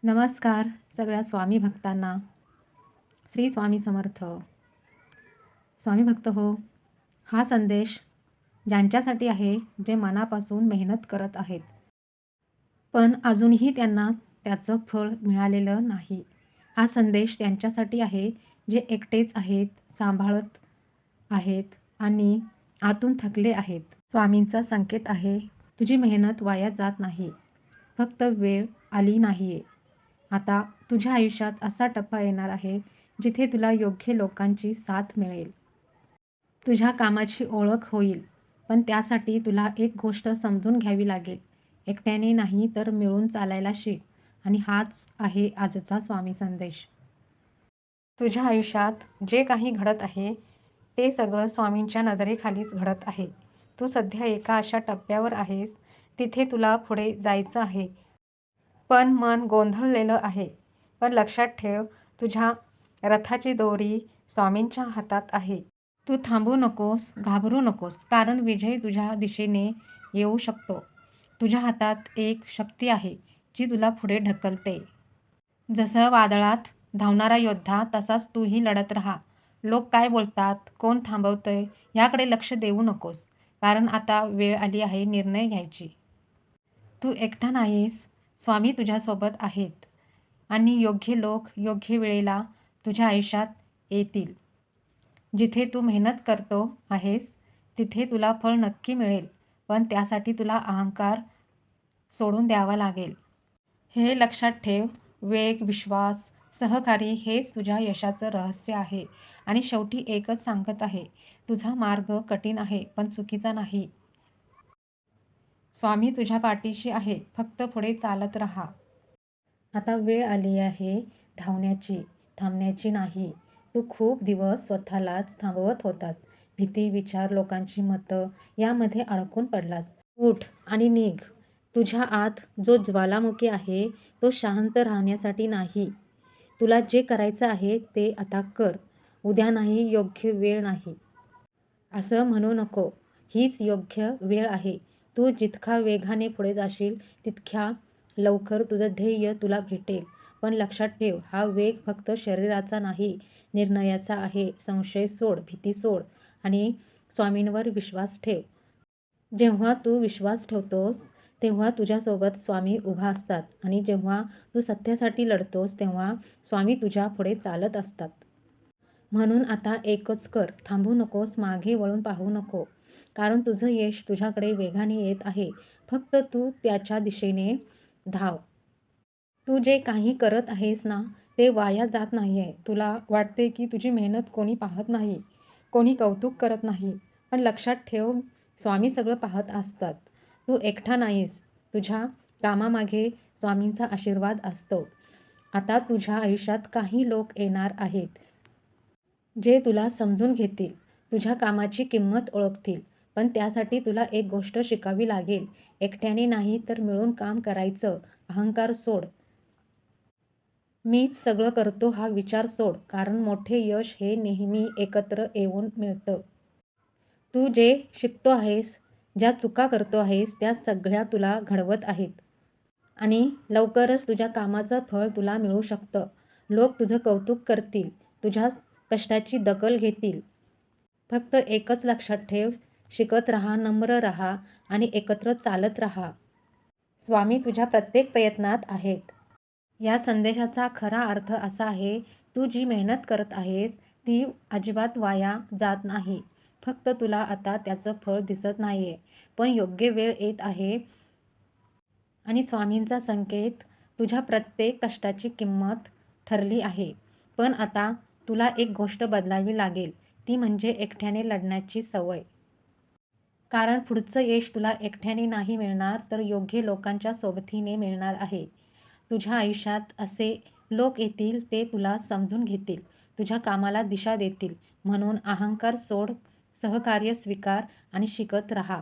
नमस्कार सगळ्या स्वामी भक्तांना. श्री स्वामी समर्थ. स्वामी भक्त हो, हा संदेश ज्यांच्यासाठी आहे जे मनापासून मेहनत करत आहेत, पण अजूनही त्यांना त्याचं फळ मिळालेलं नाही. हा संदेश त्यांच्यासाठी आहे जे एकटेच आहेत, सांभाळत आहेत आणि आतून थकले आहेत. स्वामींचा संकेत आहे, तुझी मेहनत वाया जात नाही, फक्त वेळ आली नाहीये. आता तुझ्या आयुष्यात असा टप्पा येणार आहे जिथे तुला योग्य लोकांची साथ मिळेल. तुझ्या कामाची ओळख होईल, पण त्यासाठी तुला एक गोष्ट समजून घ्यावी लागेल. एकट्याने नाही तर मिळून चालायला शिक. आणि हाच आहे आजचा स्वामी संदेश. तुझ्या आयुष्यात जे काही घडत आहे ते सगळं स्वामींच्या नजरेखालीच घडत आहे. तू सध्या एका अशा टप्प्यावर आहेस तिथे तुला पुढे जायचं आहे, पण मन गोंधळलेलं आहे. पण लक्षात ठेव, तुझ्या रथाची दोरी स्वामींच्या हातात आहे. तू थांबू नकोस, घाबरू नकोस, कारण विजय तुझ्या दिशेने येऊ शकतो. तुझ्या हातात एक शक्ती आहे जी तुला पुढे ढकलते. जसं वादळात धावणारा योद्धा तसाच तूही लढत राहा. लोक काय बोलतात, कोण थांबवतंय याकडे लक्ष देऊ नकोस, कारण आता वेळ आली आहे निर्णय घ्यायची. तू एकटा नाहीस, स्वामी तुझ्यासोबत आहेत आणि योग्य लोक योग्य वेळेला तुझ्या आयुष्यात येतील. जिथे तू मेहनत करतो आहेस तिथे तुला फळ नक्की मिळेल, पण त्यासाठी तुला अहंकार सोडून द्यावा लागेल. हे लक्षात ठेव, वेग, विश्वास, सहकारी हेच तुझ्या यशाचं रहस्य आहे. आणि शेवटी एकच सांगत आहे, तुझा मार्ग कठीण आहे पण चुकीचा नाही. स्वामी तुझ्या पाठीशी आहे, फक्त पुढे चालत राहा. आता वेळ आली आहे धावण्याची, थांबण्याची नाही. तू खूप दिवस स्वतःलाच थांबवत होतास. भीती, विचार, लोकांची मतं यामध्ये अडकून पडलास. उठ आणि निघ. तुझ्या आत जो ज्वालामुखी आहे तो शांत राहण्यासाठी नाही. तुला जे करायचं आहे ते आता कर. उद्या नाही, योग्य वेळ नाही असं म्हणू नको. हीच योग्य वेळ आहे. तू जितका वेगाने पुढे जाशील तितक्या लवकर तुझं ध्येय तुला भेटेल. पण लक्षात ठेव, हा वेग फक्त शरीराचा नाही, निर्णयाचा आहे. संशय सोड, भीती सोड आणि स्वामींवर विश्वास ठेव. जेव्हा तू विश्वास ठेवतोस तेव्हा तुझ्यासोबत स्वामी उभा असतात आणि जेव्हा तू सत्यासाठी लढतोस तेव्हा स्वामी तुझ्या पुढे चालत असतात. म्हणून आता एकच कर, थांबू नकोस, मागे वळून पाहू नको, कारण तुझं यश तुझ्याकडे वेगाने येत आहे. फक्त तू त्याच्या दिशेने धाव. तू जे काही करत आहेस ना ते वाया जात नाही आहे. तुला वाटते की तुझी मेहनत कोणी पाहत नाही, कोणी कौतुक करत नाही, पण लक्षात ठेव, स्वामी सगळं पाहत असतात. तू एकटा नाहीस, तुझ्या कामामागे स्वामींचा आशीर्वाद असतो. आता तुझ्या आयुष्यात काही लोक येणार आहेत जे तुला समजून घेतील, तुझ्या कामाची किंमत ओळखतील, पण त्यासाठी तुला एक गोष्ट शिकावी लागेल. एकट्याने नाही तर मिळून काम करायचं. अहंकार सोड. मीच सगळं करतो हा विचार सोड, कारण मोठे यश हे नेहमी एकत्र येऊन मिळतं. तू जे शिकतो आहेस, ज्या चुका करतो आहेस त्या सगळ्या तुला घडवत आहेत आणि लवकरच तुझ्या कामाचं फळ तुला मिळू शकतं. लोक तुझं कौतुक करतील, तुझ्या कष्टाची दखल घेतील. फक्त एकच लक्षात ठेव, शिकत राहा, नम्र राहा आणि एकत्र चालत राहा. स्वामी तुझ्या प्रत्येक प्रयत्नात आहेत. या संदेशाचा खरा अर्थ असा आहे, तू जी मेहनत करत आहेस ती अजिबात वाया जात नाही. फक्त तुला आता त्याचं फळ दिसत नाहीये, पण योग्य वेळ येत आहे आणि स्वामींचा संकेत तुझ्या प्रत्येक कष्टाची किंमत ठरली आहे. पण आता तुला एक गोष्ट बदलावी लागेल, ती म्हणजे एकट्याने लढण्याची सवय. कारण पुढचं यश तुला एकट्याने नाही मिळणार, तर योग्य लोकांच्या सोबतीने मिळणार आहे. तुझ्या आयुष्यात असे लोक येतील ते तुला समजून घेतील, तुझ्या कामाला दिशा देतील. म्हणून अहंकार सोड, सहकार्य स्वीकार आणि शिकत राहा.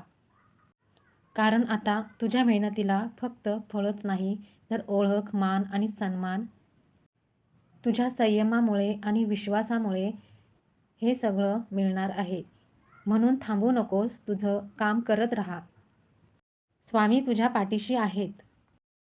कारण आता तुझ्या मेहनतीला फक्त फळच नाही तर ओळख, मान आणि सन्मान. तुझ्या संयमामुळे आणि विश्वासामुळे हे सगळं मिळणार आहे. म्हणून थांबू नकोस, तुझं काम करत राहा. स्वामी तुझ्या पाठीशी आहेत.